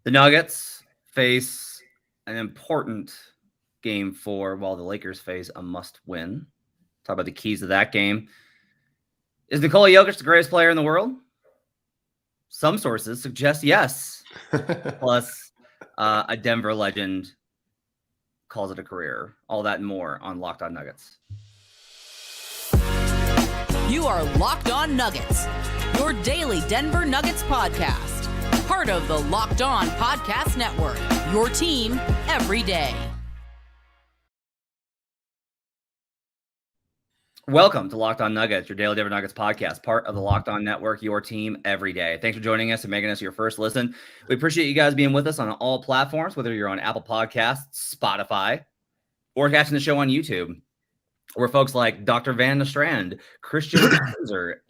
The Nuggets face an important game 4 while the Lakers face a must-win. Talk about the keys of that game. Is Nikola Jokic the greatest player in the world? Some sources suggest yes. Plus, a Denver legend calls it a career. All that and more on Locked On Nuggets. You are Locked On Nuggets, your daily Denver Nuggets podcast. Part of the Locked On Podcast Network, your team every day. Welcome to Locked On Nuggets, your daily Denver Nuggets podcast, part of the Locked On Network, your team every day. Thanks for joining us and making us your first listen. We appreciate you guys being with us on all platforms, whether you're on Apple Podcasts, Spotify, or catching the show on YouTube, where folks like Dr. Van Nostrand, Christian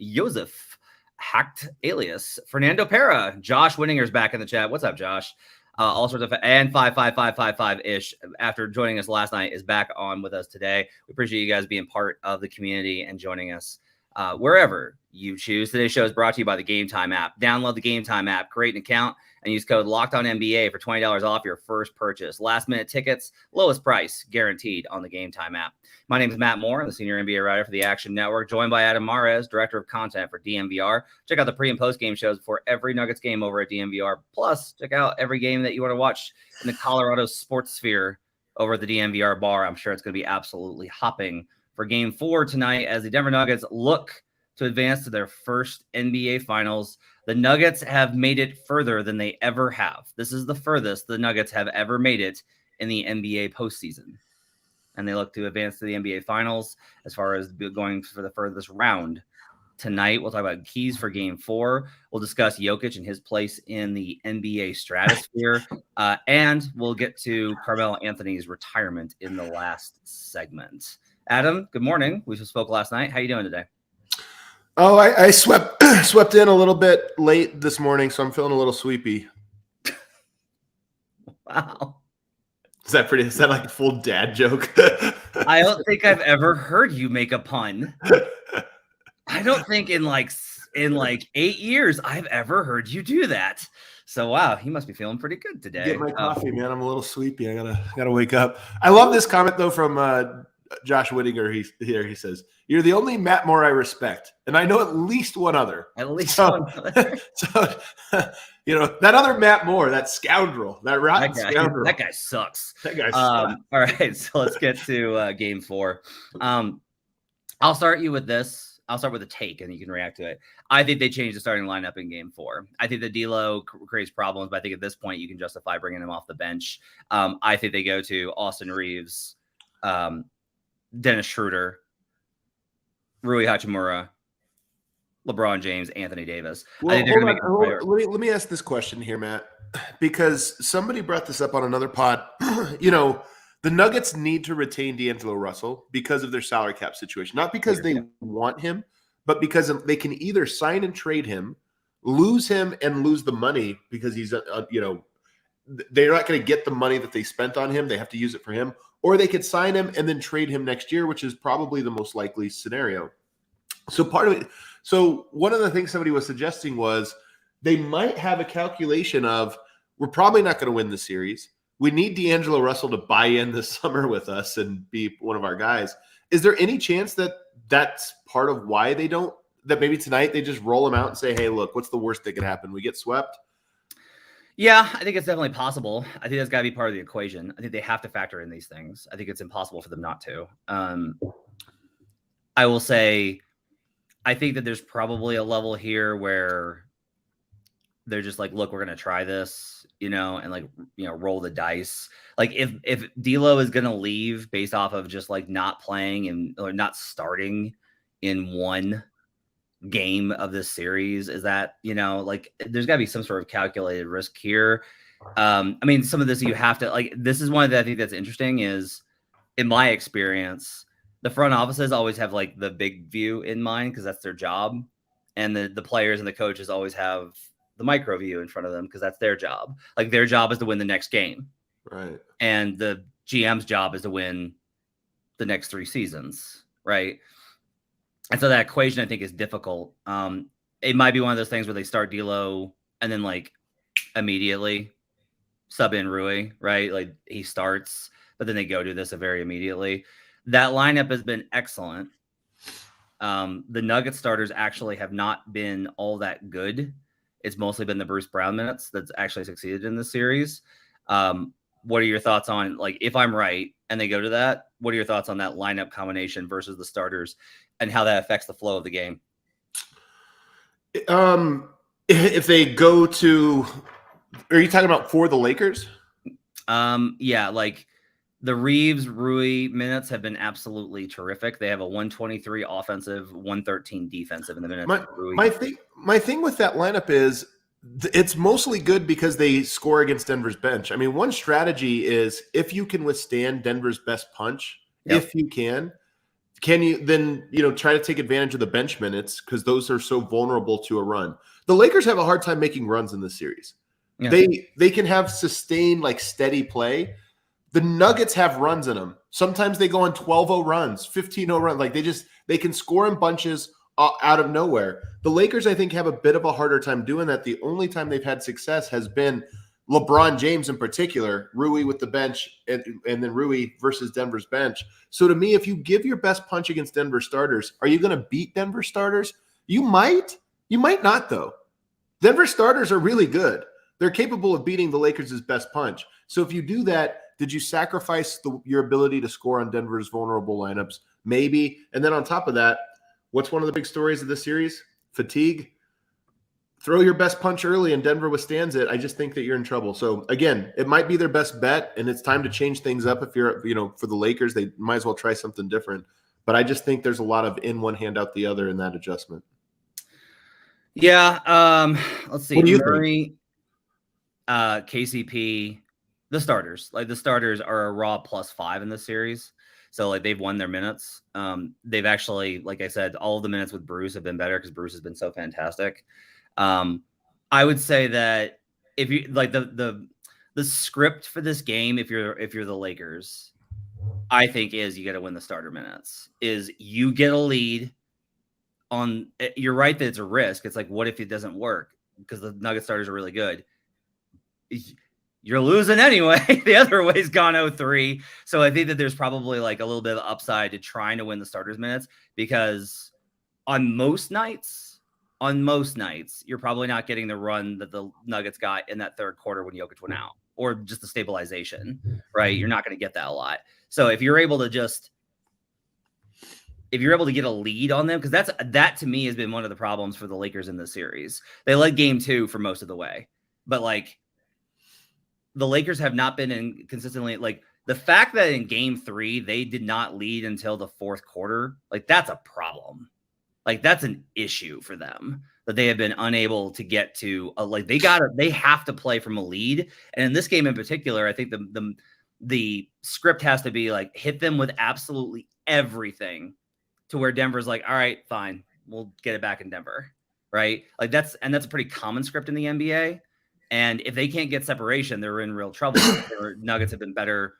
Joseph, Hacked Alias, Fernando Pera, Josh Winninger's back in the chat. What's up, Josh? All sorts of, and 55555-ish after joining us last night is back on with us today. We appreciate you guys being part of the community and joining us wherever you choose. Today's show is brought to you by the Game Time app. Download the Game Time app, create an account, and use code LOCKEDONNBA for $20 off your first purchase. Last minute tickets, lowest price guaranteed on the Game Time app. My name is Matt Moore. I'm the senior NBA writer for the Action Network, joined by Adam Mares, director of content for DNVR. Check out the pre and post game shows before every Nuggets game over at DNVR. Plus, check out every game that you want to watch in the Colorado sports sphere over at the DNVR bar. I'm sure it's going to be absolutely hopping for Game 4 tonight as the Denver Nuggets look to advance to their first NBA Finals. The Nuggets have made it further than they ever have. This is the furthest the Nuggets have ever made it in the NBA postseason. And they look to advance to the NBA Finals as far as going for the furthest round. Tonight, we'll talk about keys for Game 4. We'll discuss Jokic and his place in the NBA stratosphere. And we'll get to Carmelo Anthony's retirement in the last segment. Adam, good morning. We spoke last night. How are you doing today? Oh, I swept in a little bit late this morning, so I'm feeling a little sleepy. Wow. Is that like a full dad joke? I don't think I've ever heard you make a pun. I don't think in like 8 years I've ever heard you do that. So wow, he must be feeling pretty good today. Get my coffee, man. I'm a little sleepy. I gotta wake up. I love this comment though from Josh Whittinger. He says, "You're the only Matt Moore I respect, and I know at least one other." At least one other. So that other Matt Moore, that scoundrel, that rotten scoundrel. That guy sucks. That guy sucks. All right, so let's get to Game 4. I'll start you with this. I'll start with a take, and you can react to it. I think they changed the starting lineup in Game 4. I think the D'Lo creates problems, but I think at this point you can justify bringing him off the bench. I think they go to Austin Reeves, Dennis Schroeder, Rui Hachimura, LeBron James, Anthony Davis. Well, I think they're let me ask this question here, Matt, because somebody brought this up on another pod. The Nuggets need to retain D'Angelo Russell because of their salary cap situation, not because they want him, but because they can either sign and trade him, lose him, and lose the money because he's they're not going to get the money that they spent on him. They have to use it for him, or they could sign him and then trade him next year, which is probably the most likely scenario. So one of the things somebody was suggesting was they might have a calculation of, we're probably not going to win the series. We need D'Angelo Russell to buy in this summer with us and be one of our guys. Is there any chance that that's part of why that maybe tonight they just roll him out and say, hey, look, what's the worst that could happen? We get swept? Yeah, I think it's definitely possible. I think that's got to be part of the equation. I think they have to factor in these things. I think it's impossible for them not to. I will say, I think that there's probably a level here where they're just like, look, we're going to try this, and roll the dice. Like if D'Lo is going to leave based off of just like not playing or not starting in one game of this series, is that, there's got to be some sort of calculated risk here. Some of this you have to this is one that I think that's interesting is, in my experience, the front offices always have like the big view in mind because that's their job. And the players and the coaches always have the micro view in front of them because that's their job. Like their job is to win the next game. Right. And the GM's job is to win the next 3 seasons. Right. And so that equation I think is difficult. It might be one of those things where they start D'Lo and then immediately sub in Rui, right? Like he starts, but then they go do this very immediately. That lineup has been excellent. The Nugget starters actually have not been all that good. It's mostly been the Bruce Brown minutes that's actually succeeded in this series. What are your thoughts on, like, if I'm right and they go to that, what are your thoughts on that lineup combination versus the starters and how that affects the flow of the game? If they go to, are you talking about for the Lakers? Yeah, like the Reeves Rui minutes have been absolutely terrific. They have a 123 offensive, 113 defensive in the minutes. My thing with that lineup is it's mostly good because they score against Denver's bench. I mean, one strategy is if you can withstand Denver's best punch, if you can you then, try to take advantage of the bench minutes because those are so vulnerable to a run. The Lakers have a hard time making runs in this series. Yeah. They can have sustained, like, steady play. The Nuggets have runs in them. Sometimes they go on 12-0 runs, 15-0 runs. Like they can score in bunches out of nowhere. The Lakers, I think, have a bit of a harder time doing that. The only time they've had success has been LeBron James in particular, Rui with the bench, and then Rui versus Denver's bench. So to me, if you give your best punch against Denver starters, are you going to beat Denver starters? You might. You might not, though. Denver starters are really good. They're capable of beating the Lakers' best punch. So if you do that, did you sacrifice your ability to score on Denver's vulnerable lineups? Maybe. And then on top of that, what's one of the big stories of this series? Fatigue. Throw your best punch early and Denver withstands it. I just think that you're in trouble. So again, it might be their best bet, and it's time to change things up. If you're, for the Lakers, they might as well try something different. But I just think there's a lot of in one hand out the other in that adjustment. Yeah. Let's see. What do you Murray, KCP, the starters. Like the starters are a raw +5 in this series. So like they've won their minutes. They've actually, like I said, all of the minutes with Bruce have been better because Bruce has been so fantastic. I would say that if you like the script for this game, if you're the Lakers, I think is you got to win the starter minutes. Is you get a lead on. You're right that it's a risk. It's like, what if it doesn't work? Because the Nugget starters are really good. You're losing anyway. The other way's gone 0-3. So I think that there's probably like a little bit of upside to trying to win the starters minutes because on most nights, you're probably not getting the run that the Nuggets got in that third quarter when Jokic went out, or just the stabilization, right? You're not going to get that a lot. So if you're able to get a lead on them, because that to me has been one of the problems for the Lakers in this series. They led game 2 for most of the way, but like the Lakers have not been in consistently, like the fact that in game 3, they did not lead until the fourth quarter, like that's a problem. Like that's an issue for them that they have been unable to get to. They have to play from a lead. And in this game in particular, I think the script has to be like hit them with absolutely everything to where Denver's like, all right, fine, we'll get it back in Denver, right? Like that's a pretty common script in the NBA. And if they can't get separation, they're in real trouble. Their Nuggets have been better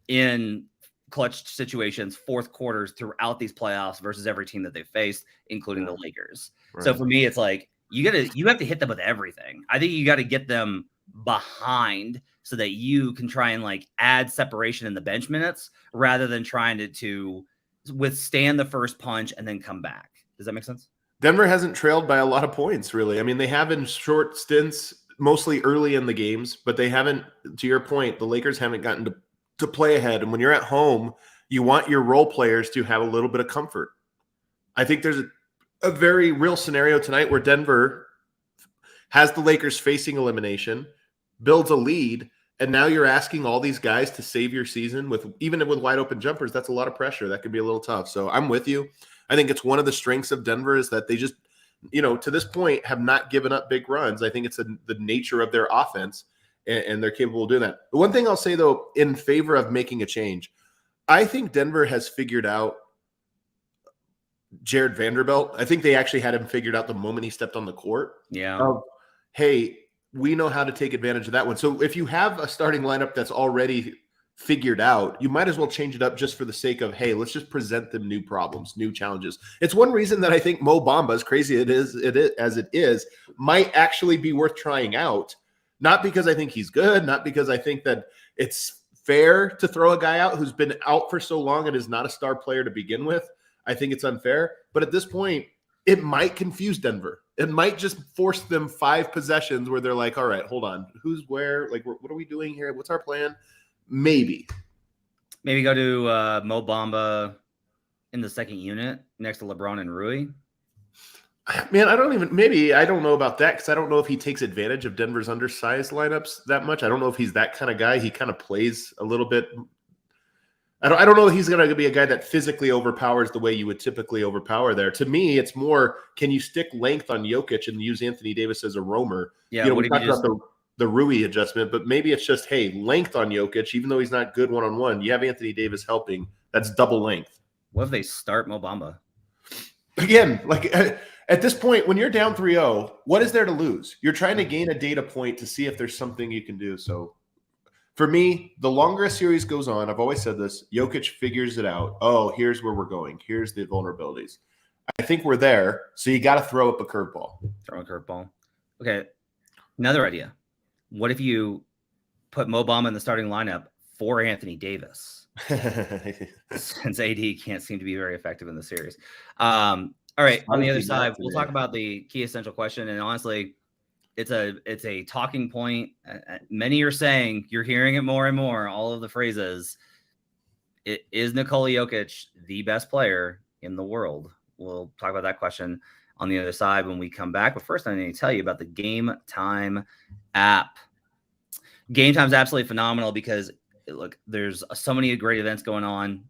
in clutch situations, fourth quarters throughout these playoffs versus every team that they've faced, including the Lakers. Right. So for me, it's like you have to hit them with everything. I think you got to get them behind so that you can try and like add separation in the bench minutes rather than trying to withstand the first punch and then come back. Does that make sense? Denver hasn't trailed by a lot of points, really. I mean, they have in short stints, mostly early in the games, but they haven't, to your point, the Lakers haven't gotten to play ahead. And when you're at home, you want your role players to have a little bit of comfort. I think there's a very real scenario tonight where Denver has the Lakers facing elimination, builds a lead, and now you're asking all these guys to save your season even with wide open jumpers. That's a lot of pressure. That could be a little tough. So I'm with you. I think it's one of the strengths of Denver is that they just, to this point have not given up big runs. I think it's the nature of their offense. And they're capable of doing that. The one thing I'll say, though, in favor of making a change, I think Denver has figured out Jared Vanderbilt. I think they actually had him figured out the moment he stepped on the court. Yeah. Hey, we know how to take advantage of that one. So if you have a starting lineup that's already figured out, you might as well change it up just for the sake of, hey, let's just present them new problems, new challenges. It's one reason that I think Mo Bamba, as crazy as it is, might actually be worth trying out. Not because I think he's good, not because I think that it's fair to throw a guy out who's been out for so long and is not a star player to begin with. I think it's unfair. But at this point, it might confuse Denver. It might just force them 5 possessions where they're like, all right, hold on. Who's where? Like, what are we doing here? What's our plan? Maybe go to Mo Bamba in the second unit next to LeBron and Rui. Man, I don't know about that because I don't know if he takes advantage of Denver's undersized lineups that much. I don't know if he's that kind of guy. He kind of plays a little bit. I don't know if he's going to be a guy that physically overpowers the way you would typically overpower there. To me, it's more, can you stick length on Jokic and use Anthony Davis as a roamer? Yeah, we talked about the Rui adjustment, but maybe it's just, hey, length on Jokic, even though he's not good one-on-one, you have Anthony Davis helping. That's double length. What if they start Mo Bamba? Again, like at this point, when you're down 3-0, what is there to lose? You're trying to gain a data point to see if there's something you can do. So for me, the longer a series goes on, I've always said this, Jokic figures it out. Oh, here's where we're going. Here's the vulnerabilities. I think we're there, so you got to throw up a curveball. Throw a curveball. Okay, another idea. What if you put Mo Bamba in the starting lineup for Anthony Davis? Since AD can't seem to be very effective in the series. All right, on the other side, we'll talk about the key essential question. And honestly, it's a talking point. Many are saying, you're hearing it more and more, all of the phrases. Is Nikola Jokic the best player in the world? We'll talk about that question on the other side when we come back. But first, I need to tell you about the Game Time app. Game Time is absolutely phenomenal because, look, there's so many great events going on.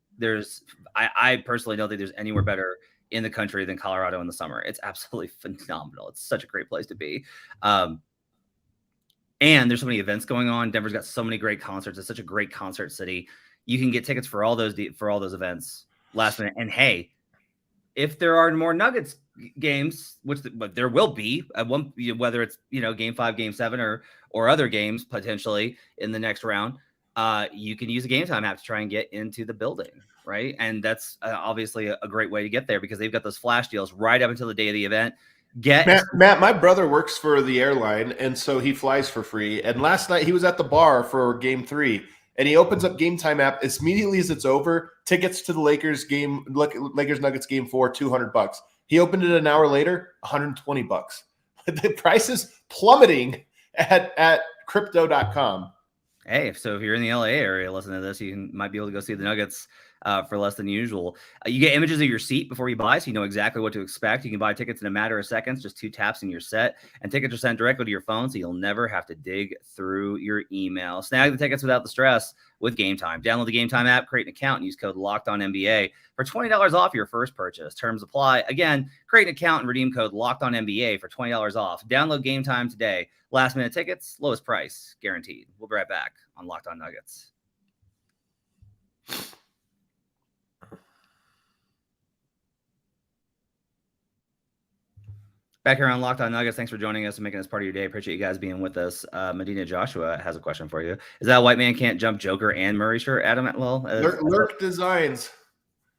I personally don't think there's anywhere better in the country than Colorado in the summer. It's absolutely phenomenal. It's such a great place to be. And there's so many events going on. Denver's got so many great concerts. It's such a great concert city. You can get tickets for all those events last minute. And hey, if there are more Nuggets games, which there will be at one, whether it's game 5, game 7, or other games potentially in the next round, you can use the Game Time app to try and get into the building, right? And that's obviously a great way to get there because they've got those flash deals right up until the day of the event. Matt, my brother works for the airline, and so he flies for free. And last night he was at the bar for game 3, and he opens up Game Time app immediately as it's over. Tickets to the Lakers Nuggets game 4, $200. He opened it an hour later, $120. The price is plummeting at crypto.com. Hey, so if you're in the LA area listening to this, you might be able to go see the Nuggets for less than usual. You get images of your seat before you buy, so you know exactly what to expect. You can buy tickets in a matter of seconds, just 2 taps and you're set. And tickets are sent directly to your phone, so you'll never have to dig through your email. Snag the tickets without the stress with Game Time. Download the Game Time app, create an account, and use code LOCKEDONNBA for $20 off your first purchase. Terms apply. Again, create an account and redeem code LOCKEDONNBA for $20 off. Download Game Time today. Last minute tickets, lowest price, guaranteed. We'll be right back on Locked On Nuggets. Back here on Locked On Nuggets. Thanks for joining us and making us part of your day. Appreciate you guys being with us. Medina Joshua has a question for you. Is that White Man Can't Jump Joker and Murray shirt, Adam? Lurk Designs.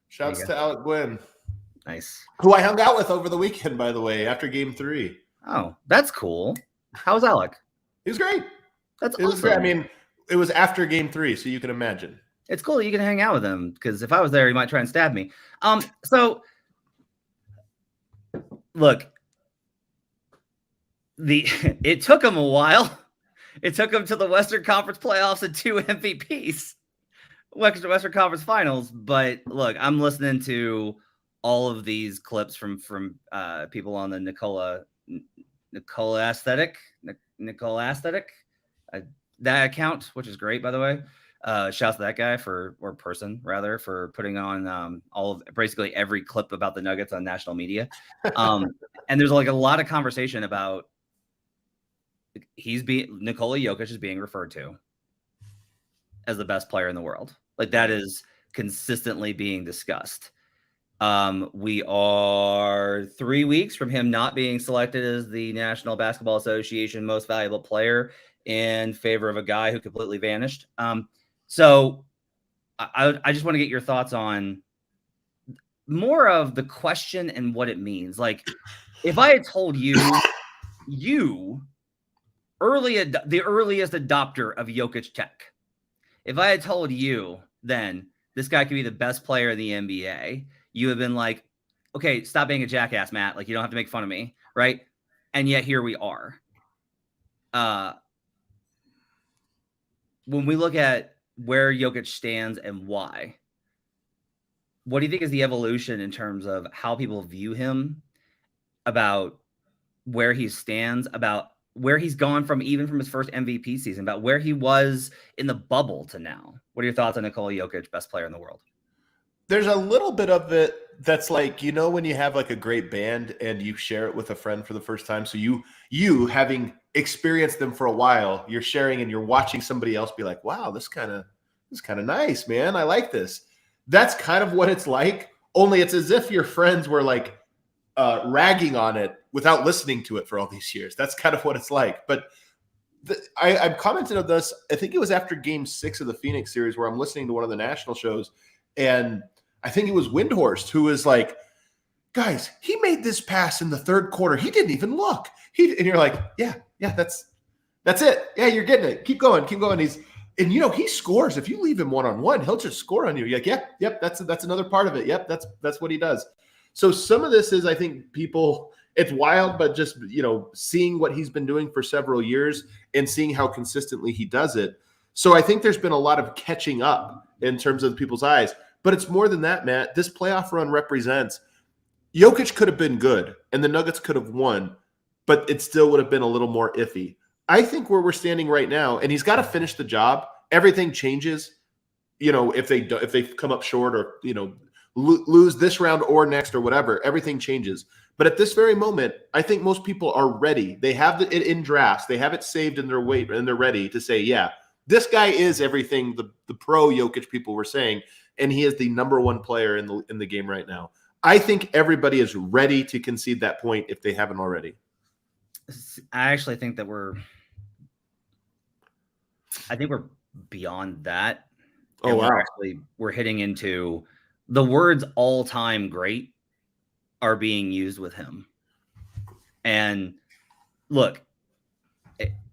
Shouts to Alec Gwynn. Nice. Who I hung out with over the weekend, by the way, after game 3. Oh, that's cool. How's Alec? He was great. That's awesome. Great. I mean, it was after game 3, so you can imagine. It's cool that you can hang out with him because if I was there, he might try and stab me. So look, it took him a while. It took him to the Western Conference playoffs and 2 MVPs, Western Conference Finals. But look, I'm listening to all of these clips from people on the Nikola aesthetic, that account, which is great, by the way. Shouts to that guy for putting on basically every clip about the Nuggets on national media. And there's like a lot of conversation about Nikola Jokic is being referred to as the best player in the world. Like that is consistently being discussed. We are 3 weeks from him not being selected as the National Basketball Association most valuable player in favor of a guy who completely vanished. So I just want to get your thoughts on more of the question and what it means. Like if I had told you the earliest adopter of Jokic tech. If I had told you then this guy could be the best player in the NBA, you have been like, okay, stop being a jackass, Matt. Like, you don't have to make fun of me, right? And yet here we are. When we look at where Jokic stands and why, what do you think is the evolution in terms of how people view him, about where he stands, about where he's gone from, even from his first MVP season, about where he was in the bubble to now? What are your thoughts on Nikola Jokic, best player in the world? There's a little bit of it that's like, when you have like a great band and you share it with a friend for the first time. So you having experienced them for a while, you're sharing and you're watching somebody else be like, wow, this kind of nice, man. I like this. That's kind of what it's like. Only it's as if your friends were like ragging on it without listening to it for all these years. That's kind of what it's like. But I've commented on this. I think it was after Game 6 of the Phoenix series where I'm listening to one of the national shows, and I think it was Windhorst who was like, guys, he made this pass in the third quarter. He didn't even look. And you're like, yeah, that's it. Yeah, you're getting it. Keep going. He scores. If you leave him one-on-one, he'll just score on you. You're like, yep, that's another part of it. Yep, that's what he does. So some of this is, I think, people, it's wild, but just, seeing what he's been doing for several years and seeing how consistently he does it. So I think there's been a lot of catching up in terms of people's eyes. But it's more than that, Matt. This playoff run represents Jokic could have been good and the Nuggets could have won, but it still would have been a little more iffy. I think where we're standing right now, and he's got to finish the job. Everything changes, if they come up short or, lose this round or next or whatever, everything changes. But at this very moment, I think most people are ready. They have it in drafts. They have it saved in their weight, and they're ready to say, yeah, this guy is everything the pro Jokic people were saying, and he is the number one player in the game right now. I think everybody is ready to concede that point if they haven't already. I actually think that we're beyond that. Oh, wow. We're hitting into the words all-time great are being used with him. And look,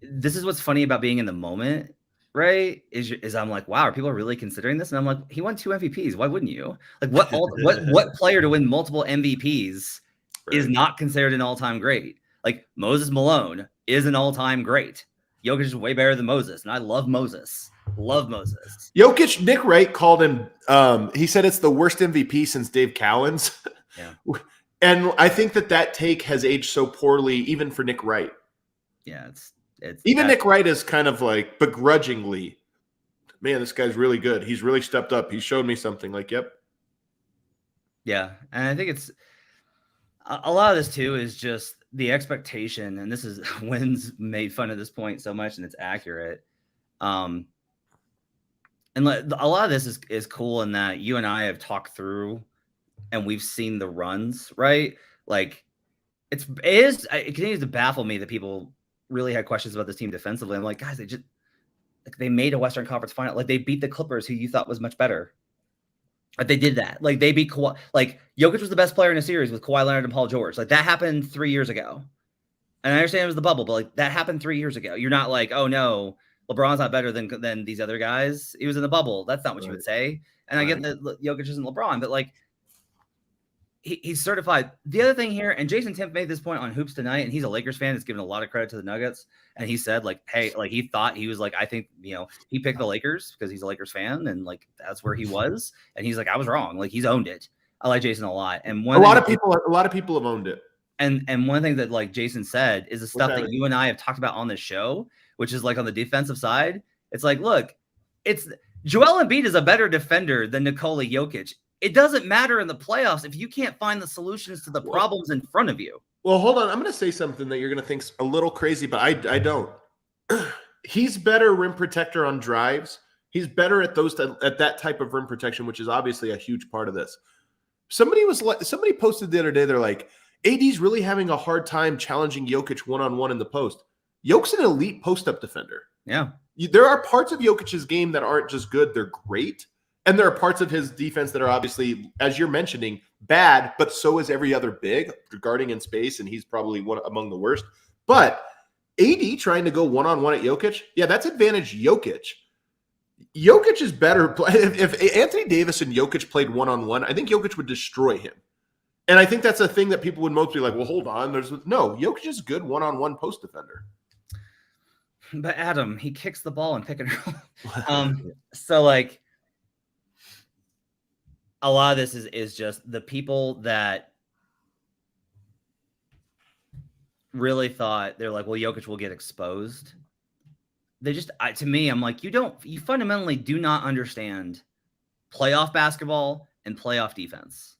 this is what's funny about being in the moment, right? Is I'm like, wow, are people really considering this? And I'm like, he won 2 MVPs. Why wouldn't you? Like, what player to win multiple MVPs is not considered an all-time great? Like, Moses Malone is an all-time great. Jokic is way better than Moses, and I love Moses. Love Moses. Jokic, Nick Wright called him, he said it's the worst MVP since Dave Cowens. Yeah. And I think that take has aged so poorly, even for Nick Wright. Yeah, it's even Nick Wright is kind of like begrudgingly, man, this guy's really good. He's really stepped up. He showed me something. Like, yep. Yeah, and I think it's a lot of this too is just the expectation, and this is Wynn's made fun of this point so much, and it's accurate. And a lot of this is cool in that you and I have talked through, and we've seen the runs, right? Like, it continues to baffle me that people really had questions about this team defensively. I'm like, guys, they made a Western Conference final. Like, they beat the Clippers, who you thought was much better. Like, they did that. Like, they beat Kawhi. Like, Jokic was the best player in a series with Kawhi Leonard and Paul George. Like, that happened 3 years ago. And I understand it was the bubble, but like, that happened 3 years ago. You're not like, oh no, LeBron's not better than these other guys. He was in the bubble. That's not what you would say. And I get that Jokic isn't LeBron, but like, he's certified. The other thing here, and Jason Timpf made this point on Hoops Tonight, and he's a Lakers fan. Has given a lot of credit to the Nuggets, and he said, like, hey, like, he thought, he was like, I think, he picked the Lakers because he's a Lakers fan, and like, that's where he was. And he's like, I was wrong. Like, he's owned it. I like Jason a lot, and a lot of people have owned it. And one thing that like Jason said is the stuff that you and I have talked about on this show, which is like on the defensive side. It's like, look, it's Joel Embiid is a better defender than Nikola Jokic. It doesn't matter in the playoffs if you can't find the solutions to the problems in front of you. Well, hold on. I'm going to say something that you're going to think a little crazy, but I don't. He's better rim protector on drives. He's better at that type of rim protection, which is obviously a huge part of this. Somebody posted the other day, they're like, AD's really having a hard time challenging Jokic one-on-one in the post. Jokic's an elite post-up defender. Yeah. There are parts of Jokic's game that aren't just good, they're great. And there are parts of his defense that are obviously, as you're mentioning, bad, but so is every other big guarding in space, and he's probably one among the worst. But AD trying to go one-on-one at Jokic, yeah, that's advantage Jokic. Jokic is better. If Anthony Davis and Jokic played one-on-one, I think Jokic would destroy him. And I think that's a thing that people would mostly like, well, hold on. No, Jokic is good one-on-one post defender. But Adam, he kicks the ball and pick and roll. So like a lot of this is just the people that really thought they're like, well, Jokic will get exposed. They just, to me, I'm like, you fundamentally do not understand playoff basketball and playoff defense.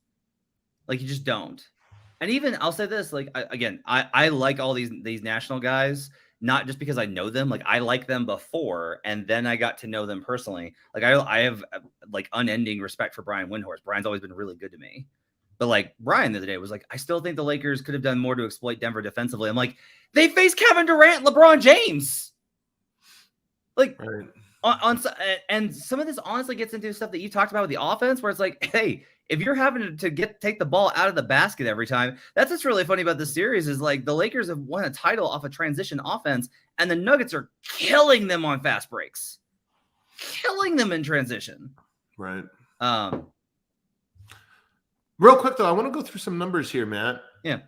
Like you just don't. And even I'll say this, like, I like all these national guys, not just because I know them. Like I like them before, and then I got to know them personally. Like I have like unending respect for Brian Windhorst. Brian's always been really good to me. But like Brian the other day was like, I still think the Lakers could have done more to exploit Denver defensively. I'm like, they faced Kevin Durant, LeBron James. Like right. And some of this honestly gets into stuff that you talked about with the offense, where it's like, hey, if you're having to take the ball out of the basket every time, that's what's really funny about this series is like the Lakers have won a title off of transition offense, and the Nuggets are killing them on fast breaks, killing them in transition. Right. Real quick though, I want to go through some numbers here, Matt. Yeah.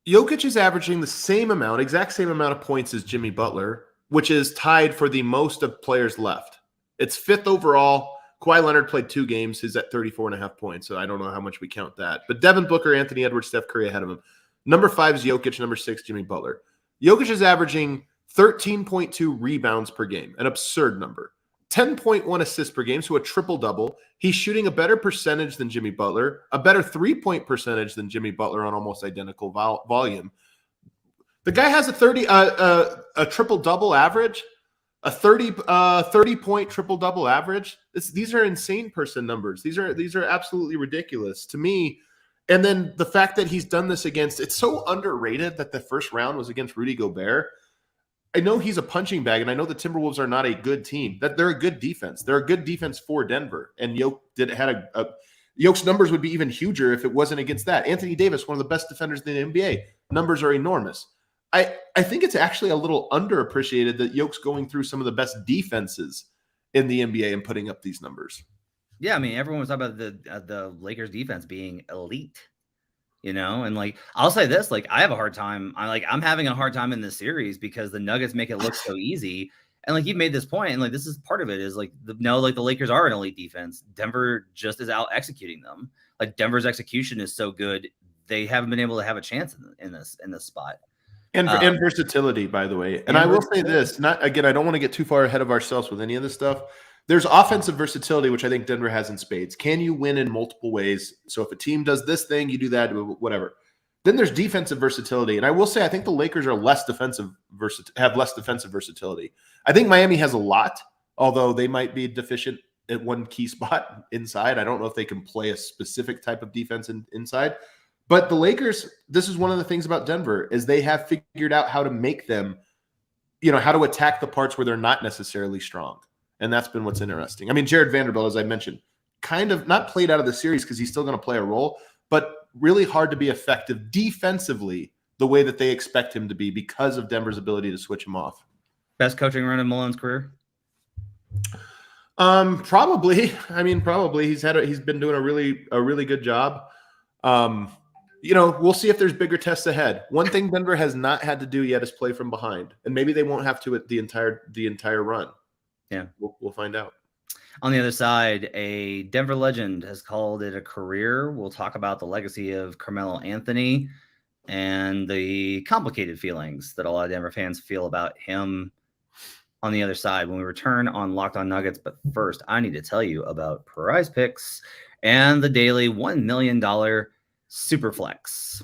Jokic is averaging the exact same amount of points as Jimmy Butler, which is tied for the most of players left. It's 5th overall. Kawhi Leonard played 2 games. He's at 34.5 points, so I don't know how much we count that. But Devin Booker, Anthony Edwards, Steph Curry ahead of him. Number 5 is Jokic. Number 6, Jimmy Butler. Jokic is averaging 13.2 rebounds per game, an absurd number. 10.1 assists per game, so a triple-double. He's shooting a better percentage than Jimmy Butler, a better three-point percentage than Jimmy Butler on almost identical volume. The guy has a triple-double average, a 30-point triple-double average. These are insane person numbers. These are absolutely ridiculous to me. And then the fact that he's done this against, it's so underrated that the first round was against Rudy Gobert. I know he's a punching bag, and I know the Timberwolves are not a good team. That they're a good defense. They're a good defense for Denver. And Jokic numbers would be even huger if it wasn't against that. Anthony Davis, one of the best defenders in the NBA. Numbers are enormous. I think it's actually a little underappreciated that Jokic's going through some of the best defenses in the NBA and putting up these numbers. Yeah, I mean, everyone was talking about the Lakers defense being elite, and like I'll say this, like I have a hard time. I'm having a hard time in this series because the Nuggets make it look so easy. And like you've made this point, and like this is part of it is like the Lakers are an elite defense. Denver just is out executing them. Like Denver's execution is so good, they haven't been able to have a chance in this spot. And versatility, by the way. And I will say this, I don't want to get too far ahead of ourselves with any of this stuff. There's offensive versatility, which I think Denver has in spades. Can you win in multiple ways? So if a team does this thing, you do that, whatever. Then there's defensive versatility. And I will say, I think the Lakers are have less defensive versatility. I think Miami has a lot, although they might be deficient at one key spot inside. I don't know if they can play a specific type of defense inside. But the Lakers, this is one of the things about Denver, is they have figured out how to make them, how to attack the parts where they're not necessarily strong. And that's been what's interesting. I mean, Jared Vanderbilt, as I mentioned, kind of not played out of the series because he's still going to play a role, but really hard to be effective defensively the way that they expect him to be because of Denver's ability to switch him off. Best coaching run in Malone's career? Probably. I mean, probably. He's been doing a really good job. We'll see if there's bigger tests ahead. One thing Denver has not had to do yet is play from behind, and maybe they won't have to at the entire run. Yeah, we'll find out. On the other side, a Denver legend has called it a career. We'll talk about the legacy of Carmelo Anthony and the complicated feelings that a lot of Denver fans feel about him on the other side when we return on Locked On Nuggets. But first, I need to tell you about Prize Picks and the daily $1 million Superflex.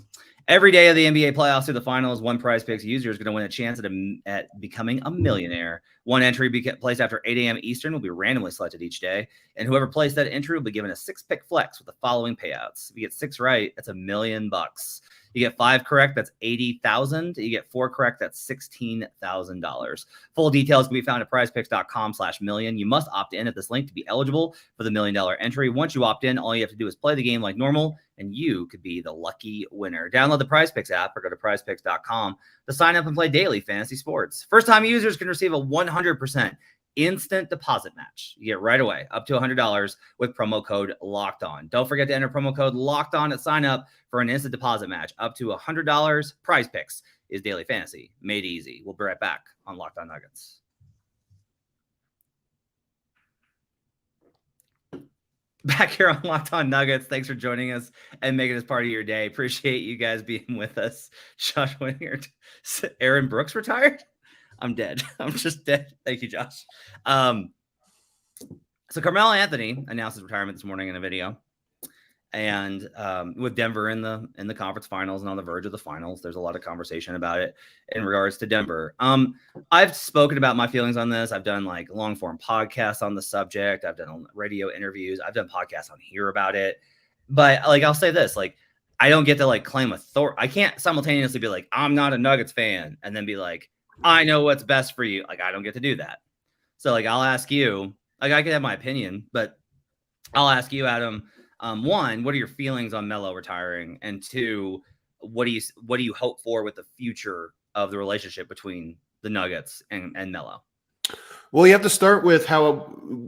Every day of the NBA playoffs through the finals, one Prize Picks user is going to win a chance at becoming a millionaire. One entry placed after 8 a.m. Eastern will be randomly selected each day, and whoever placed that entry will be given a 6-pick flex with the following payouts. If you get 6 right, that's $1 million. You get 5 correct, that's $80,000. You get 4 correct, that's $16,000. Full details can be found at prizepicks.com/million. You must opt in at this link to be eligible for the $1 million entry. Once you opt in, all you have to do is play the game like normal, and you could be the lucky winner. Download the Prize Picks app or go to prizepicks.com to sign up and play daily fantasy sports. First-time users can receive a 100% instant deposit match. You get right away up to $100 with promo code Locked On. Don't forget to enter promo code Locked On at sign up for an instant deposit match up to $100. Prize Picks is daily fantasy made easy. We'll be right back on Locked On Nuggets. Back here on Locked On Nuggets. Thanks for joining us and making this part of your day. Appreciate you guys being with us. Josh Winger, Aaron Brooks retired. I'm dead. I'm just dead. Thank you, Josh. So Carmelo Anthony announced his retirement this morning in a video, and with Denver in the conference finals and on the verge of the finals, there's a lot of conversation about it in regards to Denver. I've spoken about my feelings on this. I've done like long form podcasts on the subject. I've done radio interviews. I've done podcasts on here about it. But like, I'll say this, like, I don't get to like claim authority. I can't simultaneously be like, I'm not a Nuggets fan, and then be like, I know what's best for you. Like, I don't get to do that. So like, I'll ask you, like, I could have my opinion, but I'll ask you, Adam, 1, what are your feelings on Melo retiring? And 2, what do you hope for with the future of the relationship between the Nuggets and Melo? Well, you have to start with how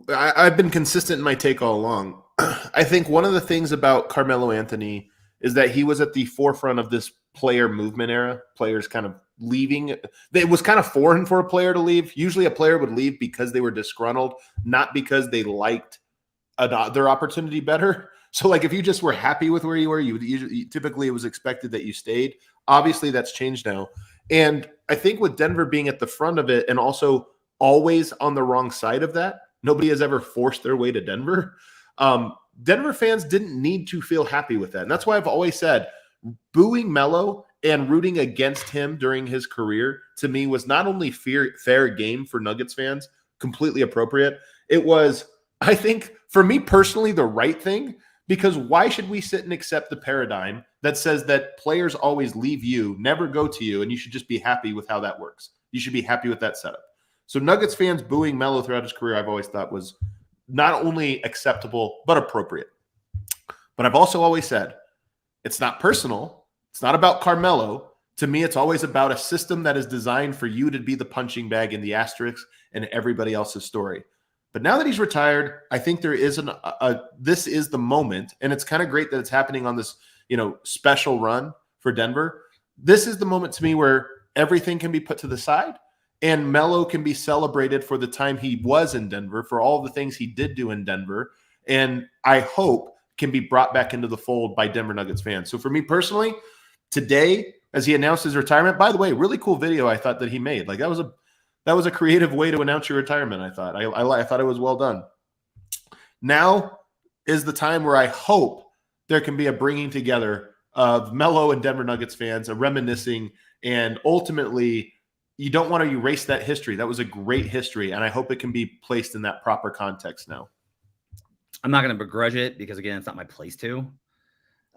I've been consistent in my take all along. I think one of the things about Carmelo Anthony is that he was at the forefront of this player movement era, players kind of leaving. It was kind of foreign for a player to leave. Usually a player would leave because they were disgruntled, not because they liked their opportunity better. So like if you just were happy with where you were, typically it was expected that you stayed. Obviously that's changed now. And I think with Denver being at the front of it and also always on the wrong side of that, nobody has ever forced their way to Denver. Denver fans didn't need to feel happy with that. And that's why I've always said booing Melo and rooting against him during his career, to me, was not only fair game for Nuggets fans, completely appropriate. It was, I think, for me personally, the right thing, because why should we sit and accept the paradigm that says that players always leave you, never go to you, and you should just be happy with how that works? You should be happy with that setup. So Nuggets fans booing Melo throughout his career, I've always thought was not only acceptable, but appropriate. But I've also always said, it's not personal. It's not about Carmelo. To me, it's always about a system that is designed for you to be the punching bag in the asterisk and everybody else's story. But now that he's retired, I think there is this is the moment, and it's kind of great that it's happening on this, special run for Denver. This is the moment to me where everything can be put to the side, and Melo can be celebrated for the time he was in Denver, for all the things he did do in Denver, and I hope can be brought back into the fold by Denver Nuggets fans. So for me personally, today, as he announced his retirement, by the way, really cool video I thought that he made. Like that was a creative way to announce your retirement. I thought I thought it was well done. Now is the time where I hope there can be a bringing together of Melo and Denver Nuggets fans, a reminiscing, and ultimately you don't want to erase that history. That was a great history, and I hope it can be placed in that proper context now. I'm not going to begrudge it because, again, it's not my place to.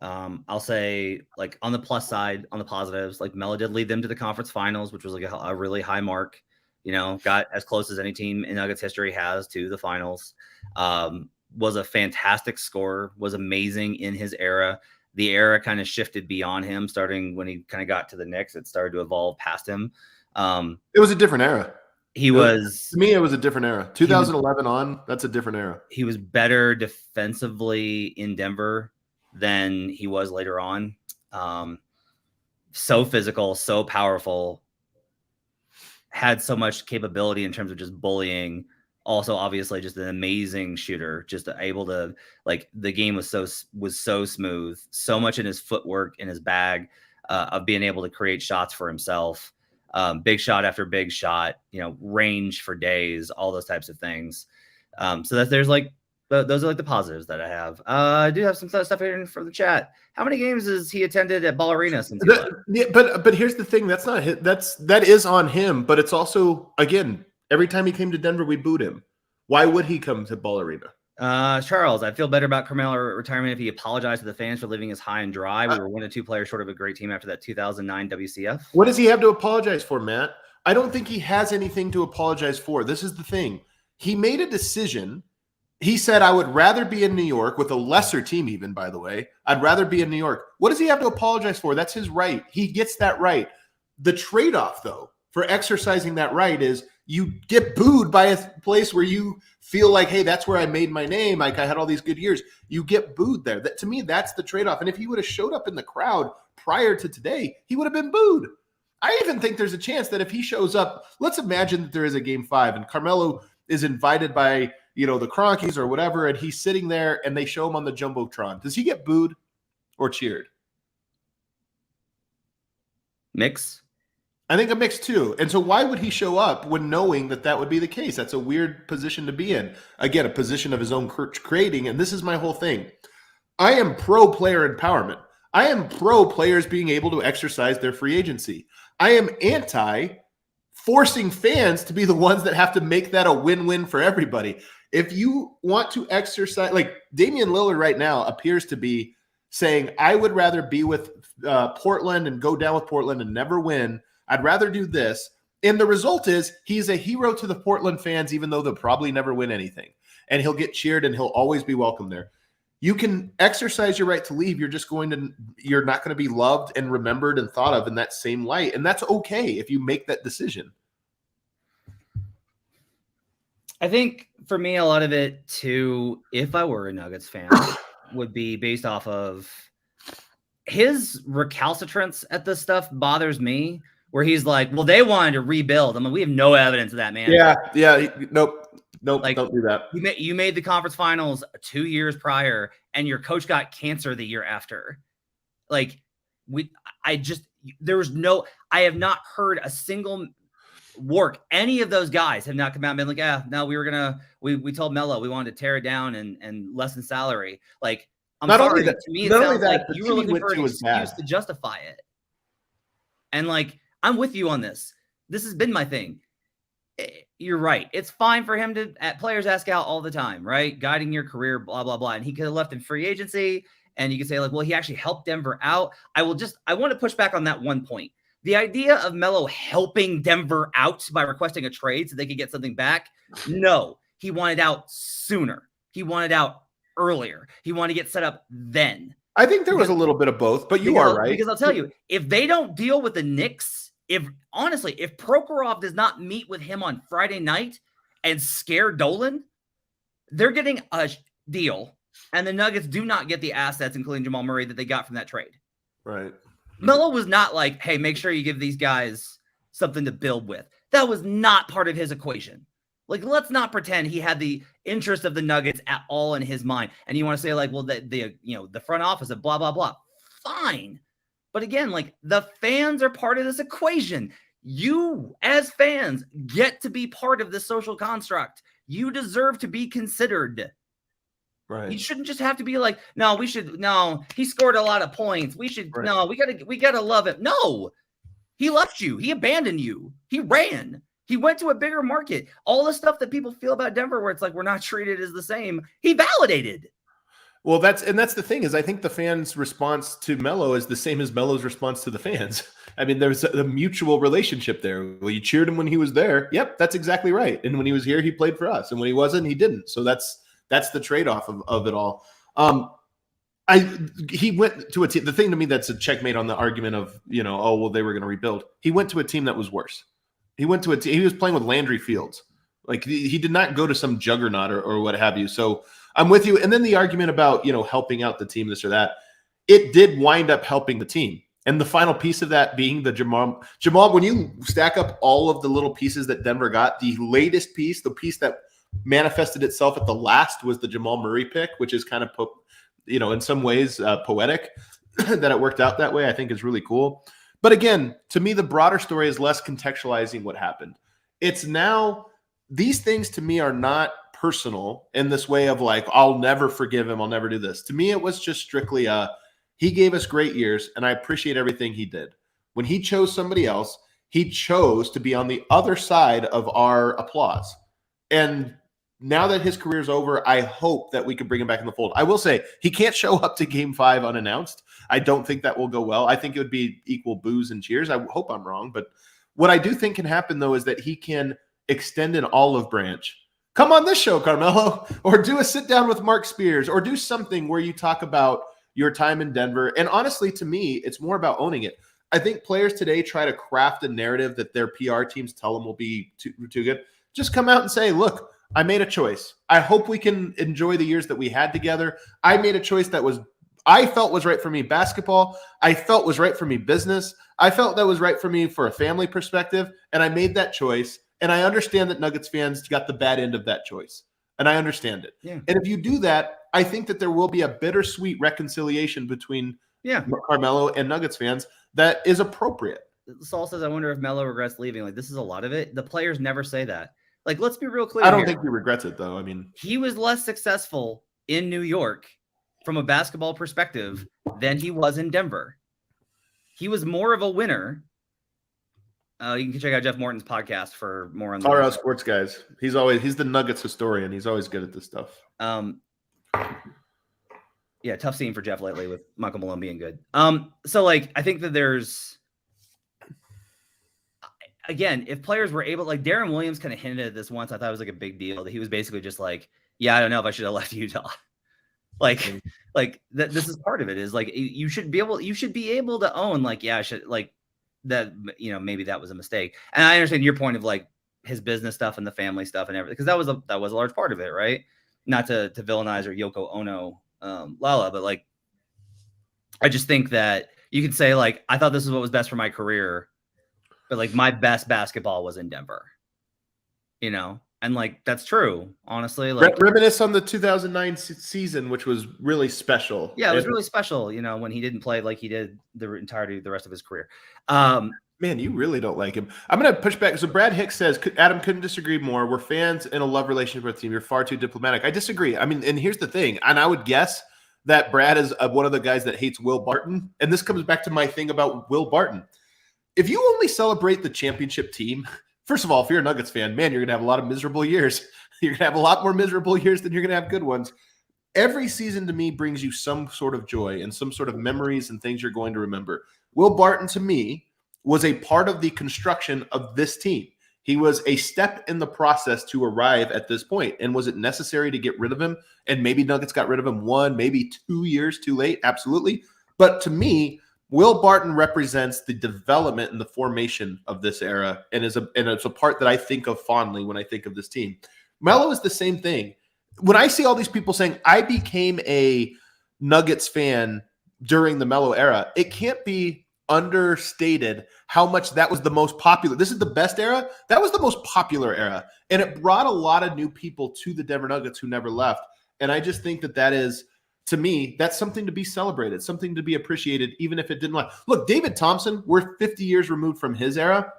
I'll say, like, on the plus side, on the positives, like Melo did lead them to the conference finals, which was like a really high mark. Got as close as any team in Nuggets history has to the finals. Was a fantastic scorer, was amazing in his era. The era kind of shifted beyond him, starting when he kind of got to the Knicks. It started to evolve past him. It was a different era. To me, it was a different era. 2011 on, that's a different era. He was better defensively in Denver than he was later on. So physical, so powerful, had so much capability in terms of just bullying. Also, obviously, just an amazing shooter, just able to, like, the game was so smooth, so much in his footwork, in his bag, of being able to create shots for himself. Big shot after big shot, range for days, all those types of things. So that there's like, those are like the positives that I have. I do have some stuff here from the chat. How many games has he attended at Ball Arena since he left? Yeah, but here's the thing. That's not that is on him, but it's also, again, every time he came to Denver, we booed him. Why would he come to Ball Arena? Charles, I feel better about Carmelo retirement if he apologized to the fans for leaving us high and dry. We were 1 of 2 players short of a great team after that 2009 WCF. What does he have to apologize for, Matt? I don't think he has anything to apologize for. This is the thing. He made a decision. He said, I would rather be in New York with a lesser team, even, by the way. I'd rather be in New York. What does he have to apologize for? That's his right. He gets that right. The trade-off, though, for exercising that right is you get booed by a place where you feel like, hey, that's where I made my name. Like I had all these good years. You get booed there. That, to me, that's the trade-off. And if he would have showed up in the crowd prior to today, he would have been booed. I even think there's a chance that if he shows up, let's imagine that there is a game 5 and Carmelo is invited by, the Cronkies or whatever, and he's sitting there and they show him on the Jumbotron. Does he get booed or cheered? Mix. I think a mix too. And so why would he show up when knowing that would be the case? That's a weird position to be in. Again, a position of his own creating. And this is my whole thing. I am pro player empowerment. I am pro players being able to exercise their free agency. I am anti forcing fans to be the ones that have to make that a win-win for everybody. If you want to exercise, like Damian Lillard right now appears to be saying, I would rather be with Portland and go down with Portland and never win. I'd rather do this. And the result is he's a hero to the Portland fans, even though they'll probably never win anything. And he'll get cheered and he'll always be welcome there. You can exercise your right to leave. You're not going to be loved and remembered and thought of in that same light. And that's okay if you make that decision. I think for me, a lot of it too, if I were a Nuggets fan, would be based off of his recalcitrance at this stuff bothers me, where he's like, well, they wanted to rebuild. I mean, we have no evidence of that, man. Yeah. Nope. Like, don't do that. You made the conference finals 2 years prior, and your coach got cancer the year after. Like, I have not heard a single work. Any of those guys have not come out and been like, yeah, no, we told Melo we wanted to tear it down and lessen salary. Like, I'm not sorry. Only that, to me, it not sounds only that, like you were looking for an excuse to justify it. And like, I'm with you on this. This has been my thing. You're right. It's fine for him to players ask out all the time, right? Guiding your career, blah, blah, blah. And he could have left in free agency. And you could say like, well, he actually helped Denver out. I want to push back on that one point. The idea of Melo helping Denver out by requesting a trade so they could get something back. No, he wanted out sooner. He wanted out earlier. He wanted to get set up then. I think there was a little bit of both, but you are right. Because I'll tell you, if they don't deal with the Knicks, if Prokhorov does not meet with him on Friday night and scare Dolan, they're getting a deal, and the Nuggets do not get the assets, including Jamal Murray, that they got from that trade. Right. Melo was not like, hey, make sure you give these guys something to build with. That was not part of his equation. Like, let's not pretend he had the interest of the Nuggets at all in his mind. And you want to say like, well, the front office of blah, blah, blah. Fine. But again, like, the fans are part of this equation. You, as fans, get to be part of this social construct. You deserve to be considered. Right. You shouldn't just have to be like, no, he scored a lot of points. We gotta love him. No, he left you. He abandoned you. He ran. He went to a bigger market. All the stuff that people feel about Denver, where it's like, we're not treated as the same, he validated. Well, that's the thing is I think the fans' response to Melo is the same as Melo's response to the fans. I mean, there's a mutual relationship there. Well, you cheered him when he was there. Yep, that's exactly right. And when he was here, he played for us. And when he wasn't, he didn't. So that's the trade-off of it all. He went to a team. The thing to me that's a checkmate on the argument of, they were going to rebuild. He went to a team that was worse. He went to a team. He was playing with Landry Fields. Like, he did not go to some juggernaut or what have you. So I'm with you. And then the argument about, helping out the team, this or that, it did wind up helping the team. And the final piece of that being the Jamal, when you stack up all of the little pieces that Denver got, the latest piece, the piece that manifested itself at the last was the Jamal Murray pick, which is kind of, in some ways poetic that it worked out that way. I think is really cool. But again, to me, the broader story is less contextualizing what happened. It's now, these things to me are not personal in this way of like, I'll never forgive him. I'll never do this. To me, it was just strictly he gave us great years and I appreciate everything he did. When he chose somebody else, he chose to be on the other side of our applause. And now that his career's over, I hope that we can bring him back in the fold. I will say he can't show up to Game 5 unannounced. I don't think that will go well. I think it would be equal boos and cheers. I hope I'm wrong. But what I do think can happen, though, is that he can extend an olive branch. Come on this show, Carmelo, or do a sit down with Mark Spears, or do something where you talk about your time in Denver. And honestly, to me, it's more about owning it. I think players today try to craft a narrative that their PR teams tell them will be too good. Just come out and say, look, I made a choice. I hope we can enjoy the years that we had together. I made a choice that I felt was right for me basketball. I felt was right for me business. I felt that was right for me for a family perspective. And I made that choice. And I understand that Nuggets fans got the bad end of that choice. And I understand it. Yeah. And if you do that, I think that there will be a bittersweet reconciliation between Carmelo and Nuggets fans that is appropriate. Saul says, I wonder if Melo regrets leaving. Like, this is a lot of it. The players never say that. Like, let's be real clear. I don't think he regrets it, though. I mean, he was less successful in New York from a basketball perspective than he was in Denver. He was more of a winner. You can check out Jeff Morton's podcast for more on RL Sports Guys. He's the Nuggets historian. He's always good at this stuff. Yeah, tough scene for Jeff lately with Michael Malone being good. So like I think that there's again, if players were able, like Darren Williams kind of hinted at this once. I thought it was like a big deal that he was basically just like, yeah, I don't know if I should have left Utah. like that this is part of it is like you should be able to own like, yeah, I should like that, you know, maybe that was a mistake. And I understand your point of like his business stuff and the family stuff and everything, because that was a large part of it, right? Not to villainize or Yoko Ono Lala, but like I just think that you could say like I thought this is what was best for my career, but like my best basketball was in Denver, you know, and like that's true, honestly. Like reminisce on the 2009 season, which was really special. Yeah, it was really special, you know, when he didn't play like he did the entirety of the rest of his career. Man, you really don't like him. I'm going to push back. So Brad Hicks says, Adam couldn't disagree more. We're fans in a love relationship with the team. You're far too diplomatic. I disagree. I mean, and here's the thing. And I would guess that Brad is one of the guys that hates Will Barton. And this comes back to my thing about Will Barton. If you only celebrate the championship team, first of all, if you're a Nuggets fan, man, you're going to have a lot of miserable years. You're going to have a lot more miserable years than you're going to have good ones. Every season to me brings you some sort of joy and some sort of memories and things you're going to remember. Will Barton, to me, was a part of the construction of this team. He was a step in the process to arrive at this point. And was it necessary to get rid of him? And maybe Nuggets got rid of him 1, maybe 2 years too late. Absolutely. But to me, Will Barton represents the development and the formation of this era. And it's a part that I think of fondly when I think of this team. Melo is the same thing. When I see all these people saying, I became a Nuggets fan during the Melo era, it can't be understated how much that was the most popular. This is the best era. That was the most popular era. And it brought a lot of new people to the Denver Nuggets who never left. And I just think that is, to me, that's something to be celebrated, something to be appreciated, even if it didn't like. Look, David Thompson, we're 50 years removed from his era,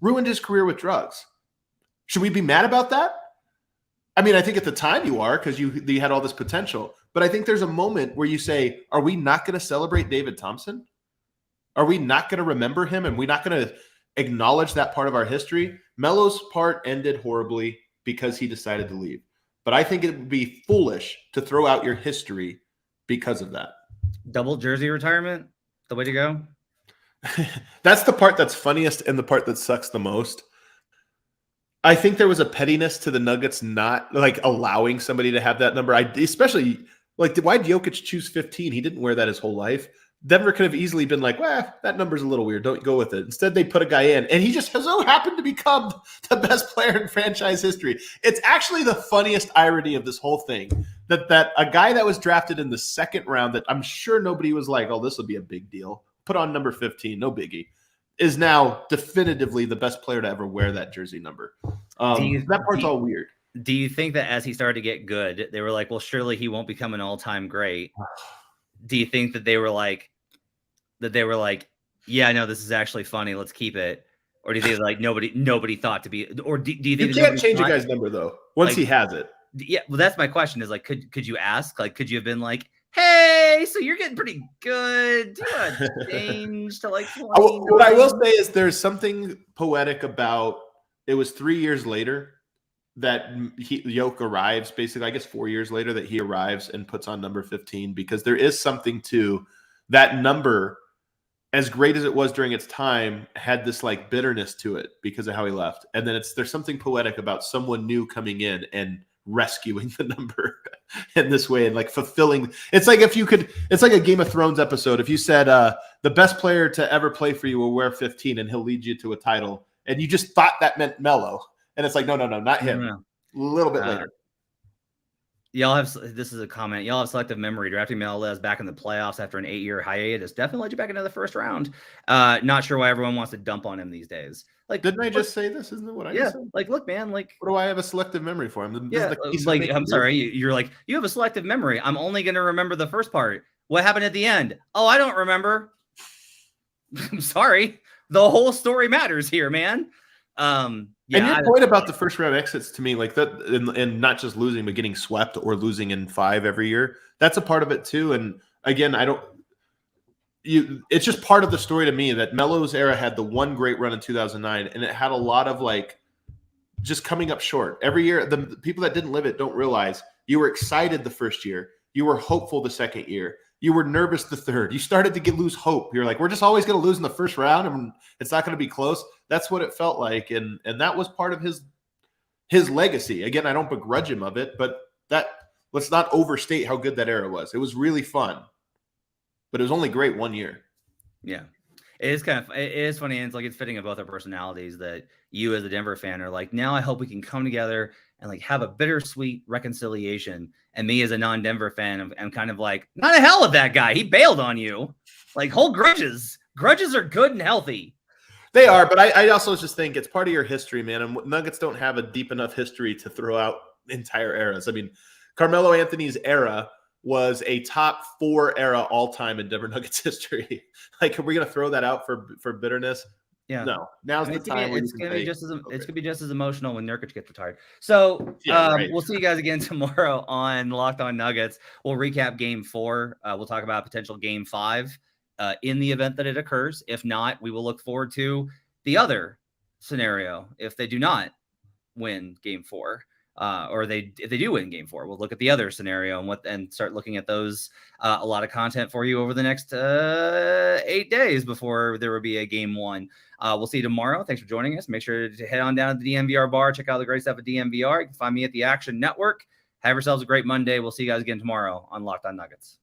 ruined his career with drugs. Should we be mad about that? I mean, I think at the time you are, because you had all this potential. But I think there's a moment where you say, are we not going to celebrate David Thompson? Are we not going to remember him, and we're not going to acknowledge that part of our history? Melo's part ended horribly because he decided to leave. But I think it would be foolish to throw out your history because of that. Double jersey retirement, the way to go? That's the part that's funniest and the part that sucks the most. I think there was a pettiness to the Nuggets not like allowing somebody to have that number. Especially like, why did Jokic choose 15? He didn't wear that his whole life. Denver could have easily been like, well, that number's a little weird. Don't go with it. Instead, they put a guy in, and he just so happened to become the best player in franchise history. It's actually the funniest irony of this whole thing, that a guy that was drafted in the second round that I'm sure nobody was like, oh, this will be a big deal, put on number 15, no biggie, is now definitively the best player to ever wear that jersey number. That part's all weird. Do you think that as he started to get good, they were like, well, surely he won't become an all-time great? Do you think that they were like, yeah, no, this is actually funny, let's keep it? Or do you think like nobody thought to be, or do you think you can't change a guy's number though once he has it? Yeah, well, that's my question is like, could you ask, like, could you have been like, hey, so you're getting pretty good, do you want to change to like 20? What I will say is there's something poetic about it was 3 years later that Yoke arrives, basically, I guess 4 years later, that he arrives and puts on number 15, because there is something to that number. As great as it was during its time, had this like bitterness to it because of how he left. And then there's something poetic about someone new coming in and rescuing the number in this way and like fulfilling. It's like it's like a Game of Thrones episode. If you said the best player to ever play for you will wear 15 and he'll lead you to a title, and you just thought that meant Melo, and it's like, no, not him. A little bit later. This is a comment. Y'all have selective memory. Drafting Melo back in the playoffs after an 8-year hiatus definitely led you back into the first round. Not sure why everyone wants to dump on him these days. Like, didn't I just say this? Isn't it what I just said? Like, look, man, like, what do I have a selective memory for? I'm sorry. You're like, you have a selective memory. I'm only going to remember the first part. What happened at the end? Oh, I don't remember. I'm sorry. The whole story matters here, man. And your point about the first round exits, to me, like that, and not just losing, but getting swept or losing in 5 every year, that's a part of it too. And again, it's just part of the story to me that Melo's era had the one great run in 2009, and it had a lot of like just coming up short every year. The people that didn't live it don't realize you were excited the first year, you were hopeful the second year, you were nervous the third. You started to lose hope. You're like, we're just always going to lose in the first round, and it's not going to be close. That's what it felt like, and that was part of his legacy. Again, I don't begrudge him of it, but let's not overstate how good that era was. It was really fun, but it was only great 1 year. Yeah, it is funny, and it's fitting of both our personalities that you as a Denver fan are like, now I hope we can come together and like have a bittersweet reconciliation. And me as a non-Denver fan, I'm kind of like, not the hell with that guy. He bailed on you. Like, hold grudges. Grudges are good and healthy. They are, but I also just think it's part of your history, man. And Nuggets don't have a deep enough history to throw out entire eras. I mean, Carmelo Anthony's era was a top 4 era all time in Denver Nuggets history. Like, are we going to throw that out for bitterness? Yeah. No. Now's the time. It's going to be just it's going to be just as emotional when Nurkic gets retired. So We'll see you guys again tomorrow on Locked On Nuggets. We'll recap Game 4. We'll talk about potential Game 5 in the event that it occurs. If not, we will look forward to the other scenario if they do not win Game 4. Or if they do win Game 4, we'll look at the other scenario and start looking at those. A lot of content for you over the next 8 days before there will be a Game 1. We'll see you tomorrow. Thanks for joining us. Make sure to head on down to the DNVR bar. Check out the great stuff at DNVR. You can find me at the Action Network. Have yourselves a great Monday. We'll see you guys again tomorrow on Locked On Nuggets.